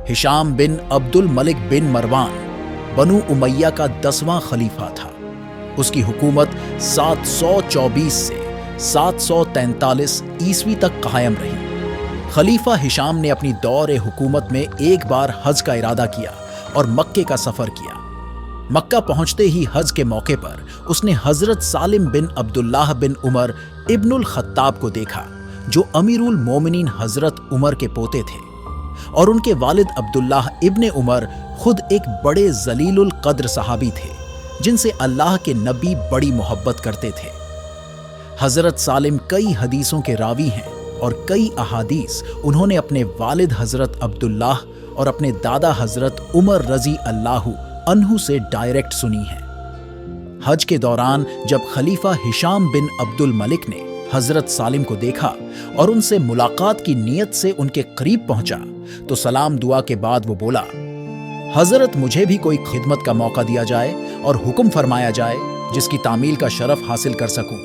Hisham बिन अब्दुल मलिक बिन मरवान बनु उमैया का 10वां खलीफा था। उसकी हुकूमत 724 से 743 ईस्वी तक कायम रही। खलीफा हिशाम ने अपनी दौर हुकूमत में एक बार हज का इरादा किया और मक्के का सफर किया। मक्का पहुंचते ही हज के मौके पर उसने हजरत सालिम बिन अब्दुल्लाह बिन उमर इब्नुल खत्ताब को देखा, जो अमीरुल मोमिनीन हजरत उमर के पोते थे, और उनके वालिद अब्दुल्लाह इब्ने उमर खुद एक बड़े जलीलुल कद्र सहाबी थे, जिनसे अल्लाह के नबी बड़ी मोहब्बत करते थे। हजरत सालिम कई हदीसों के रावी हैं और कई अहादीस उन्होंने अपने वालिद हजरत अब्दुल्लाह और अपने दादा हजरत उमर रजी अल्लाहु अन्हु से डायरेक्ट सुनी है। हज के दौरान जब खलीफा हिशाम बिन अब्दुल मलिक ने हजरत सालिम को देखा और उनसे मुलाकात की नीयत से उनके करीब पहुंचा, तो सलाम दुआ के बाद वो बोला, हजरत मुझे भी कोई खिदमत का मौका दिया जाए और हुक्म फरमाया जाए जिसकी तामील का शरफ हासिल कर सकूं।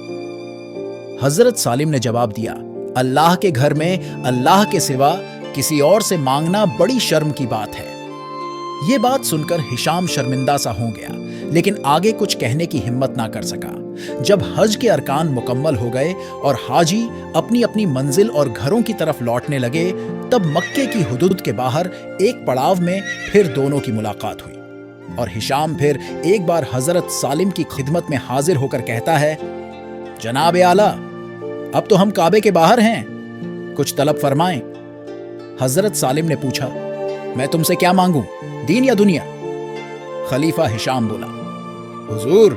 हजरत सालिम ने जवाब दिया, अल्लाह के घर में अल्लाह के सिवा किसी और से मांगना बड़ी शर्म की बात है। ये बात सुनकर हिशाम शर्मिंदा सा हो गया, लेकिन आगे कुछ कहने की हिम्मत ना कर सका। जब हज के अरकान मुकम्मल हो गए और हाजी अपनी अपनी मंजिल और घरों की तरफ लौटने लगे, तब मक्के की हुदूद के बाहर एक पड़ाव में फिर दोनों की मुलाकात हुई और हिशाम फिर एक बार हजरत सालिम की खिदमत में हाजिर होकर कहता है, जनाब आला, अब तो हम काबे के बाहर हैं, कुछ तलब फरमाएं। हजरत सालिम ने पूछा, मैं तुमसे क्या मांगूं, दीन या दुनिया? खलीफा हिशाम बोला, हुजूर,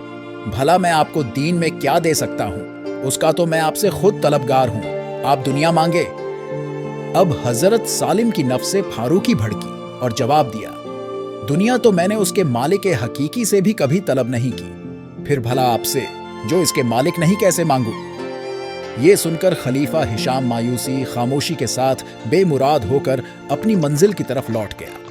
भला मैं आपको दीन में क्या दे सकता हूं, उसका तो मैं आपसे खुद तलबगार हूं, आप दुनिया मांगे। अब हजरत सालिम की नफ्से फारूकी भड़की और जवाब दिया, दुनिया तो मैंने उसके मालिक हकीकी से भी कभी तलब नहीं की, फिर भला आपसे जो इसके मालिक नहीं कैसे मांगू? ये सुनकर खलीफा हिशाम मायूसी खामोशी के साथ बेमुराद होकर अपनी मंजिल की तरफ लौट गया।